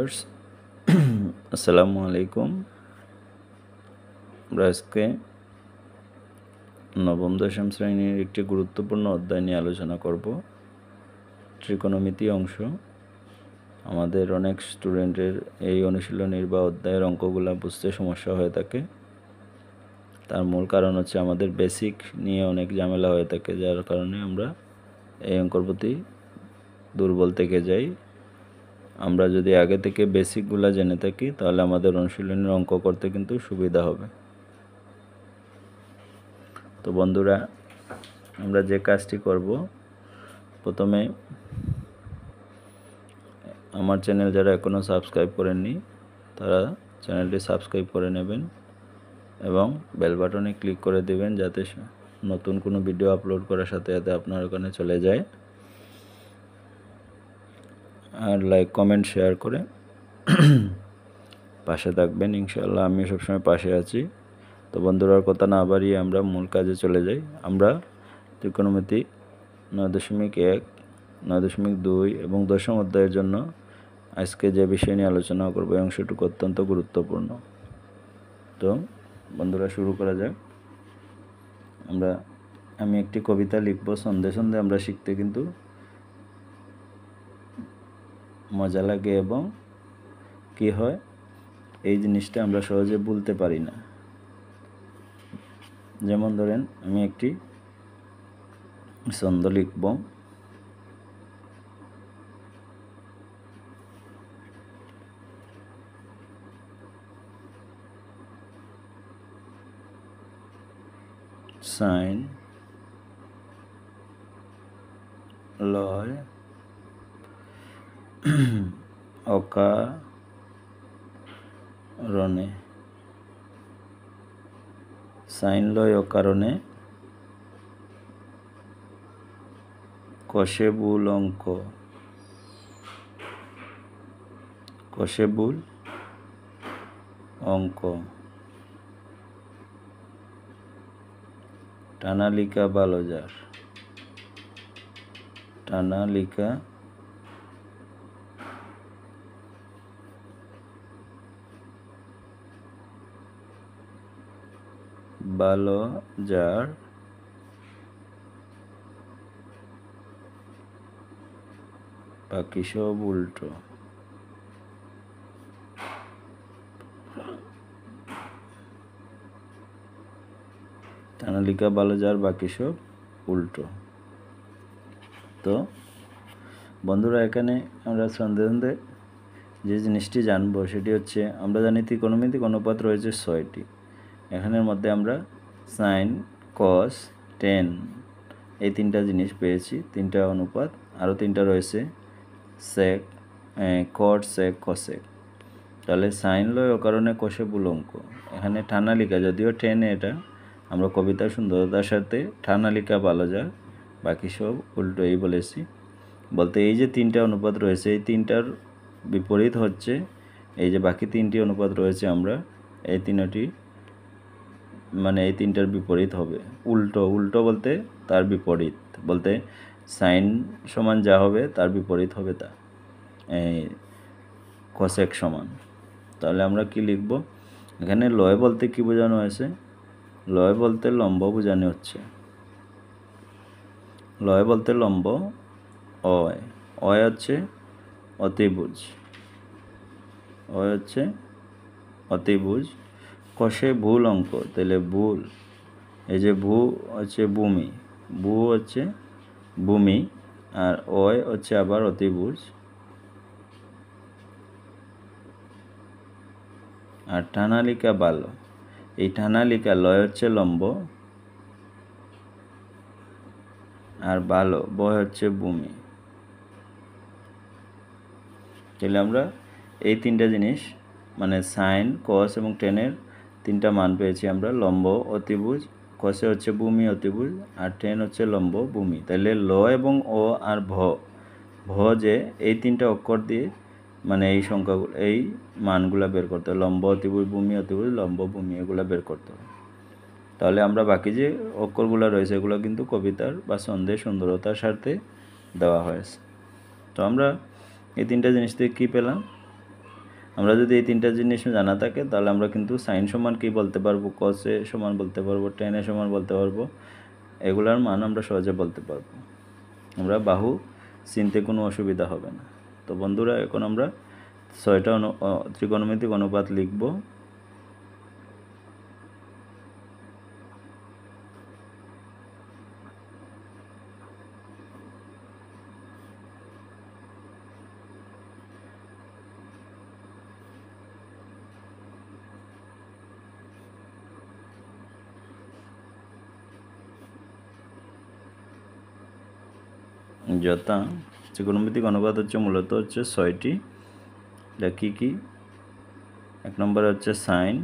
Viewers আসসালামু আলাইকুম। আমরা আজকে নবম দশম শ্রেণীর একটি গুরুত্বপূর্ণ অধ্যায় নিয়ে আলোচনা করব, ত্রিকোণমিতি অংশ। আমাদের অনেক স্টুডেন্টের এই অনুশীলনীর বা অধ্যায়ের অঙ্কগুলো বুঝতে সমস্যা হয়ে থাকে। তার মূল কারণ হচ্ছে আমাদের বেসিক নিয়ে অনেক ঝামেলা হয়ে থাকে, যার কারণে আমরা এই অঙ্কর প্রতি দুর্বল থেকে যাই। আমরা যদি আগে থেকে বেসিকগুলো জেনে থাকি তাহলে আমাদের অনুশীলনের অঙ্ক করতে কিন্তু সুবিধা হবে। তো বন্ধুরা, আমরা যে কাজটি করব, প্রথমে আমার চ্যানেল যারা এখনও সাবস্ক্রাইব করেননি তারা চ্যানেলটি সাবস্ক্রাইব করে নেবেন এবং বেল বাটনে ক্লিক করে দেবেন, যাতে নতুন কোনো ভিডিও আপলোড করার সাথে সাথে আপনার ওখানে চলে যায়। আর লাইক কমেন্ট শেয়ার করে পাশে থাকবেন, ইনশাআল্লাহ আমি সবসময় পাশে আছি। তো বন্ধুরার কথা না বাড়িয়ে আমরা মূল কাজে চলে যাই। আমরা ত্রিকোণমিতি 9.1, 9.2 এবং দশম অধ্যায়ের জন্য আজকে যে বিষয় নিয়ে আলোচনা করব এই অংশটুকু অত্যন্ত গুরুত্বপূর্ণ। তো বন্ধুরা, শুরু করা যাক। আমি একটি কবিতা লিখব। সন্ধে সন্ধে আমরা শিখতে কিন্তু মজা লাগে এবং কি হয়, এই জিনিসটা আমরা সহজে ভুলতে পারি না। যেমন ধরেন, আমি একটি ছন্দ লিখব। সাইন, লয়, অকারণে। সাইন লয় অকারণে কষে বুল অঙ্ক। কষে বুল অঙ্ক। টানালিকা বালজার। টানালিকা বালজার বাকি সব উল্টো। টানালিকা বালজার বাকি সব উল্টো। তো বন্ধুরা, এখানে আমরা সন্ধে সন্ধে যে জিনিসটি জানবো সেটি হচ্ছে, আমরা জানি ত্রিকোণমিতিক অনুপাত রয়েছে 6টি। এখানের মধ্যে আমরা সাইন, কস, টেন এই 3টা জিনিস পেয়েছি, 3টা অনুপাত। আরও 3টা রয়েছে, সেক, কট, সেক, কসেক। তাহলে সাইন লয় অকারণে কষে বুল অঙ্ক। এখানে ঠানালিকা, যদিও টেনে, এটা আমরা কবিতার সুন্দরতার সাথে ঠানালিকা বালজার বাকি সব উল্টো এই বলেছি। বলতে এই যে 3টা অনুপাত রয়েছে, এই 3টার বিপরীত হচ্ছে এই যে বাকি 3টি অনুপাত রয়েছে, আমরা এই 3টি মানে এই 3টার বিপরীত হবে উল্টো। উল্টো বলতে তার বিপরীত, বলতে সাইন সমান যা হবে তার বিপরীত হবে তা, এই কসেক সমান। তাহলে আমরা কি লিখব? এখানে লয় বলতে কি বোঝানো হয়েছে? লয় বলতে লম্ব বোঝানো হচ্ছে। লয় বলতে লম্ব। অয়, অয় হচ্ছে অতিভুজ। অয় হচ্ছে অতিভুজ। কষে ভুল অঙ্ক, তাহলে ভুল, এই যে ভূ হচ্ছে ভূমি, ভূ হচ্ছে ভূমি, আর অয় হচ্ছে আবার অতিভুজ। আর ঠানালিকা বালো, এই ঠানালিকা, লয় হচ্ছে লম্ব আর বালো, বয় হচ্ছে ভূমি। তাহলে আমরা এই 3টা জিনিস মানে সাইন, কস এবং টেনের 3টা মান পেয়েছি আমরা। লম্ব অতিভুজ, কসে হচ্ছে ভূমি অতিভুজ, আর টেন হচ্ছে লম্ব ভূমি। তাহলে ল এবং ও আর ভ যে এই 3টা অক্ষর দিয়ে মানে এই সংখ্যাগুলো, এই মানগুলা বের করতে হবে। লম্ব অতিভুজ, ভূমি অতিভুজ, লম্ব ভূমি, এগুলো বের করতে হবে। তাহলে আমরা বাকি যে অক্ষরগুলো রয়েছে এগুলো কিন্তু কবিতার বা ছন্দের সুন্দরতার সাথে দেওয়া হয়েছে। তো আমরা এই 3টা জিনিস থেকে কী পেলাম? আমরা যদি এই তিনটা জিনিস জানা থাকে তাহলে আমরা কিন্তু সাইন সমান কী বলতে পারবো, কসে সমান বলতে পারবো, টেনে সমান বলতে পারবো, এগুলার মান আমরা সহজে বলতে পারবো। আমরা বাহু চিনতে কোনো অসুবিধা হবে না। তো বন্ধুরা, এখন আমরা 6টা ত্রিকোণমিতিক অনুপাত লিখব। যথা ত্রিকোণমিতিক অনুপাত হচ্ছে মূলত হচ্ছে 6টি। এটা কী কী? 1 নম্বরে হচ্ছে সাইন,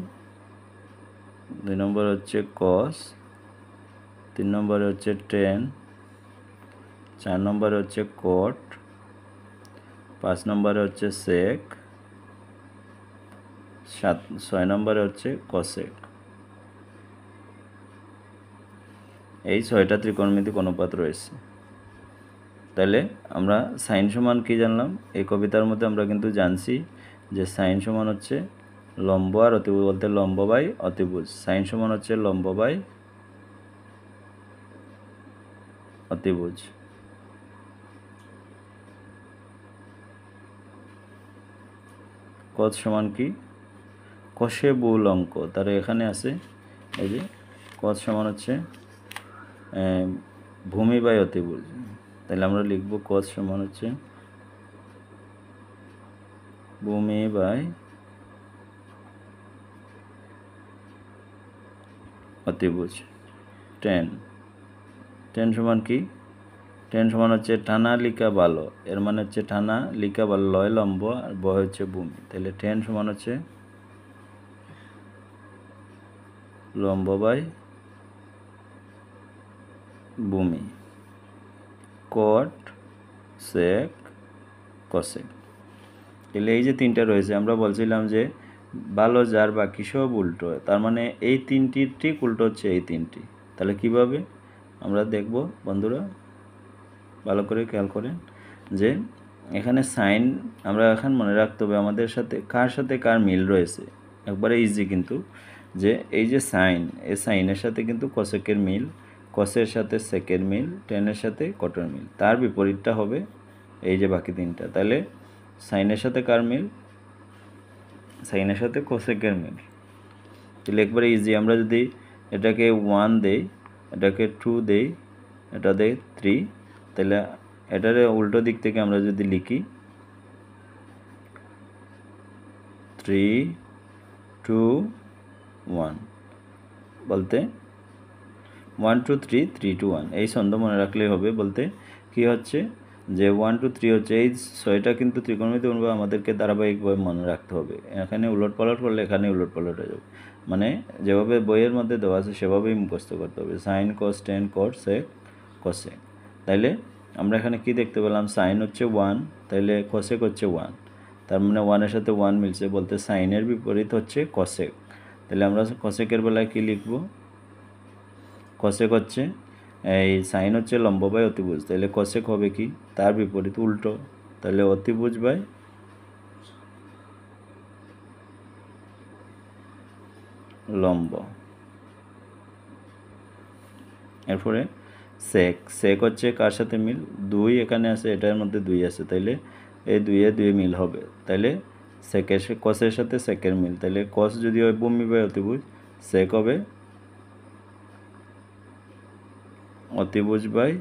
2 নম্বরে হচ্ছে কস, 3 নম্বরে হচ্ছে টেন, 4 নম্বরে হচ্ছে কট, 5 নম্বরে হচ্ছে সেক, 6 নম্বরে হচ্ছে কসেক। এই 6টা ত্রিকোণমিতিক অনুপাত রয়েছে। তাহলে আমরা সাইন সমান কী জানলাম? এই কবিতার মধ্যে আমরা কিন্তু জানছি যে সাইন সমান হচ্ছে লম্ব আর অতিভুজ, বলতে লম্ব বাই অতিভুজ। সাইন সমান হচ্ছে লম্ব বাই অতিভুজ। কস সমান কি? কষে বহুল অঙ্ক, তার এখানে আছে এই যে কস সমান হচ্ছে ভূমি বাই অতিভুজ। তাহলে আমরা লিখব কস সমান হচ্ছে ভূমি বাই অতিভুজ। টেন সমান কি? টেন সমান হচ্ছে টানা লিকা বালো, এর মানে হচ্ছে টানা লিকা বালো, লয় লম্ব আর বয় হচ্ছে ভূমি। তাহলে টেন সমান হচ্ছে লম্ব বাই ভূমি। কট, সেক, কসেক। তাহলে এই যে তিনটা রয়েছে, আমরা বলছিলাম যে ভালো যার বাকি সব উল্টো, তার মানে এই তিনটির ঠিক উল্টো হচ্ছে এই তিনটি। তাহলে কিভাবে আমরা দেখব বন্ধুরা, ভালো করে খেয়াল করেন যে এখানে সাইন আমরা এখন মনে রাখতে হবে আমাদের সাথে কার মিল রয়েছে। একবারে ইজি কিন্তু, যে এই যে সাইন, এই সাইনের সাথে কিন্তু কসেকের মিল, কসের সাথে সেকের মিল, টেনের সাথে কটের মিল। তার বিপরীতটা হবে এই যে বাকি তিনটা। তাহলে সাইনের সাথে কার মিল? সাইনের সাথে কোসেকের মিল। তাহলে একবারে ইজি, আমরা যদি এটাকে 1 দেই, এটাকে 2 দেই, এটা দেই 3, তাহলে এটার উল্টো দিক থেকে আমরা যদি লিখি 3, 2, 1, বলতে 1, 2, 3, 3, 2, 1 এই ছন্দ মনে রাখলেই হবে। বলতে কি হচ্ছে যে 1, 2, 3 হচ্ছে এই 6টা কিন্তু ত্রিকোণমিতিক অনুপাত আমাদেরকে ধারাবাহিকভাবে মনে রাখতে হবে। এখানে উলটপালট করলে এখানে উলটপালট হয়ে যাবে, মানে যেভাবে বইয়ের মধ্যে দেওয়া আছে সেভাবেই মুখস্থ করতে হবে। সাইন, কস, টেন, কট, সেক, কসেক। তাইলে আমরা এখানে কি দেখতে পেলাম? সাইন হচ্ছে 1, তাইলে কসেক হচ্ছে 1, তার মানে 1-এর সাথে 1 মিলছে, বলতে সাইনের বিপরীত হচ্ছে কসেক। তাহলে আমরা কসেকের বেলায় কি লিখব? কসেক হচ্ছে এই সাইন হচ্ছে লম্ব বাই অতিভুজ, তাহলে কসেক হবে কি? তার বিপরীত উল্টো, তাহলে অতিভুজ বাই লম্ব। এরপরে সেক হচ্ছে কার সাথে মিল? 2 এখানে আছে, এটার মধ্যে 2 আছে, তাইলে এই 2 মিল হবে। তাইলে কসের সাথে সেকের মিল, তাইলে কস যদি হয় ভূমি বাই অতিভুজ, সেক হবে অতিভুজ বাই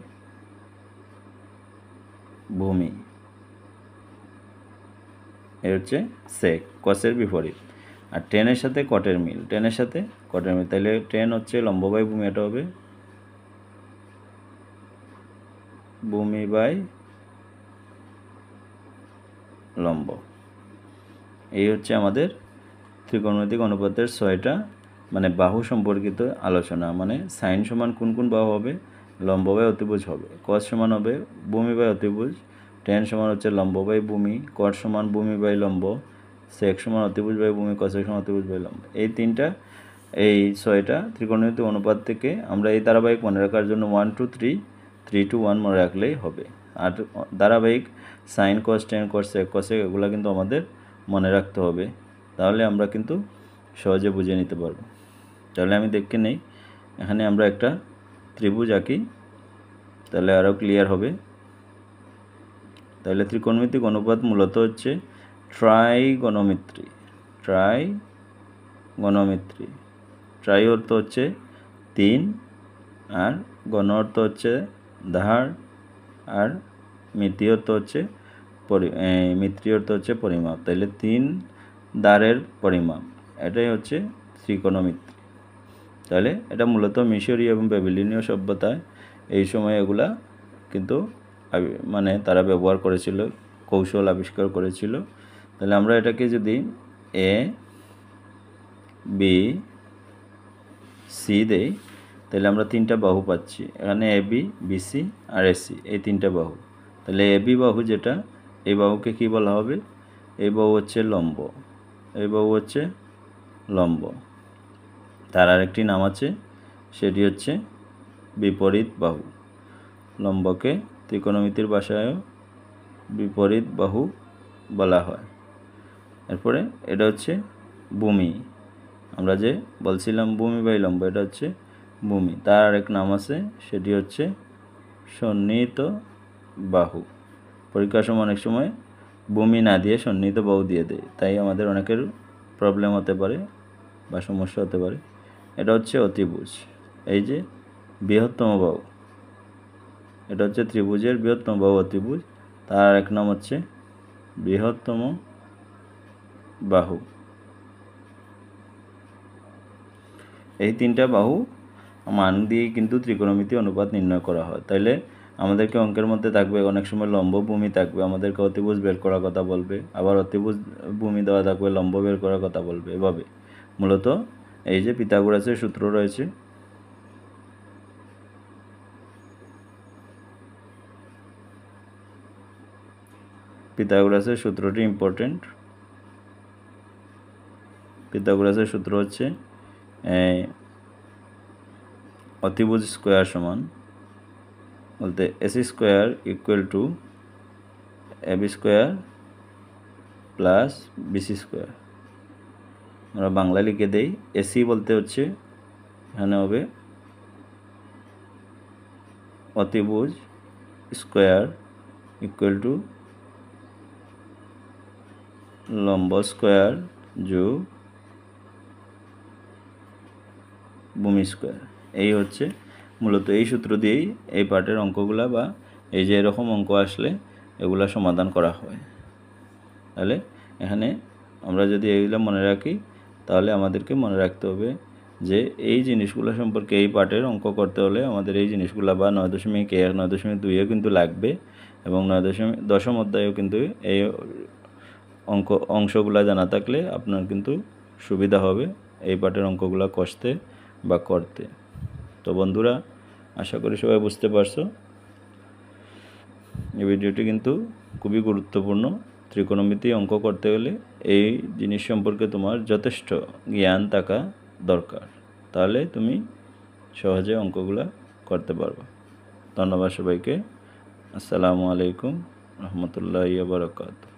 ভূমি। এর হচ্ছে সেক, কসের বিপরীত। আর টেনের সাথে কটের মিল, তাহলে টেন হচ্ছে লম্ব বাই ভূমি, এটা হবে ভূমি বাই লম্ব। এই হচ্ছে আমাদের ত্রিকোণমিতিক অনুপাতের 6টা মানে বাহু সম্পর্কিত আলোচনা। মানে সাইন সমান কোন কোন বাহু হবে? লম্ব বাই অতিভুজ হবে। কস সমান হবে ভূমি বাই অতিভুজ, টেন সমান হচ্ছে লম্ব বাই ভূমি, কট সমান ভূমি বাই লম্ব, সেক সমান অতিভুজ বাই ভূমি, কসেক সমান অতিভুজ বাই লম্ব। এই 6টা ত্রিকোণমিতিক অনুপাত থেকে আমরা এই ধারাবাহিক মনে রাখার জন্য 1, 2, 3, 3, 2, 1 মনে রাখলেই হবে। আর ধারাবাহিক সাইন, কস, টেন, কট, সেক, কসেক এগুলো কিন্তু আমাদের মনে রাখতে হবে, তাহলে আমরা কিন্তু সহজে বুঝে নিতে পারবো। তাহলে আমি দেখে নেই, এখানে আমরা একটা ত্রিভুজ আঁকি, তাহলে আরও ক্লিয়ার হবে। তাহলে ত্রিকোণমিতিক অনুপাত মূলত হচ্ছে ট্রাইগোনোমেট্রি। ট্রাই অর্থ হচ্ছে 3, আর গণ অর্থ হচ্ছে ধার, আর মিতি অর্থ হচ্ছে মিত্রি অর্থ হচ্ছে পরিমাপ। তাহলে 3 দ্বারের পরিমাপ, এটাই হচ্ছে ত্রিকোণমিতি। তাহলে এটা মূলত মিশরীয় এবং ব্যাবিলনীয় সভ্যতায় এই সময় এগুলা কিন্তু মানে তারা ব্যবহার করেছিল, কৌশল আবিষ্কার করেছিল। তাহলে আমরা এটাকে যদি এ বি সি দেই, তাহলে আমরা 3টা বাহু পাচ্ছি। এখানে A B, BC R AC, এই 3টা বাহু। তাহলে এ বি বাহু যেটা, এই বাহুকে কি বলা হবে? এই বাহু হচ্ছে লম্ব, এই বাহু হচ্ছে লম্ব। তার আরেকটি নাম আছে, সেটি হচ্ছে বিপরীত বাহু। লম্বকে ত্রিকোণমিতির ভাষায়ও বিপরীত বাহু বলা হয়। এরপরে এটা হচ্ছে ভূমি। আমরা যে বলছিলাম ভূমি বাই লম্ব, এটা হচ্ছে ভূমি। তার আরেক নাম আছে, সেটি হচ্ছে সন্নিহিত বাহু। পরীক্ষার সময় অনেক সময় ভূমি না দিয়ে সন্নিহিত বাহু দিয়ে দেয়, তাই আমাদের অনেকের প্রবলেম হতে পারে বা সমস্যা হতে পারে। এটা হচ্ছে অতিভুজ, এই যে বৃহত্তম বাহু, এটা হচ্ছে ত্রিভুজের বৃহত্তম বাহু অতিভুজ। তার এক নাম হচ্ছে বৃহত্তম বাহু। এই 3টা বাহু মান দিয়ে কিন্তু ত্রিকোণমিতি অনুপাত নির্ণয় করা হয়। তাইলে আমাদেরকে অঙ্কের মধ্যে থাকবে অনেক সময় লম্ব ভূমি থাকবে, আমাদেরকে অতিভুজ বের করার কথা বলবে, আবার অতিভুজ ভূমি দেওয়া থাকবে, লম্ব বের করার কথা বলবে। এভাবে মূলত এই যে পিথাগোরাসের সূত্র রয়েছে, পিথাগোরাসের সূত্রটি ইম্পর্টেন্ট। পিথাগোরাসের সূত্র হচ্ছে অতিভুজ স্কোয়ার সমান, বলতে AC square equal to AB square plus BC square. আমরা বাংলা লিখে দেই, এসি বলতে হচ্ছে এখানে হবে অতিভুজ স্কোয়ার ইকুয়াল টু লম্ব স্কোয়ার যোগ ভূমি স্কোয়ার। এই হচ্ছে মূলত এই সূত্র দিয়েই এই পার্টের অঙ্কগুলা বা এই যে এরকম অঙ্ক আসলে এগুলা সমাধান করা হয়। তাহলে এখানে আমরা যদি এইগুলো মনে রাখি, তাহলে আমাদেরকে মনে রাখতে হবে যে এই জিনিসগুলো সম্পর্কে, এই পার্টের অঙ্ক করতে হলে আমাদের এই জিনিসগুলো বা 9.1, 9.2 কিন্তু লাগবে, এবং 9.10 অধ্যায়েও কিন্তু এই অংশগুলো জানা থাকলে আপনার কিন্তু সুবিধা হবে এই পার্টের অঙ্কগুলো কষতে বা করতে। তো বন্ধুরা, আশা করি সবাই বুঝতে পারছো। এই ভিডিওটি কিন্তু খুবই গুরুত্বপূর্ণ। ত্রিকোণমিতি অঙ্ক করতে গেলে এই জিনিস সম্পর্কে তোমার যথেষ্ট জ্ঞান থাকা দরকার, তাহলে তুমি সহজে অঙ্কগুলো করতে পারবে। ধন্যবাদ সবাইকে। আসসালামু আলাইকুম রহমতুল্লাহি ওয়া বারাকাতুহু।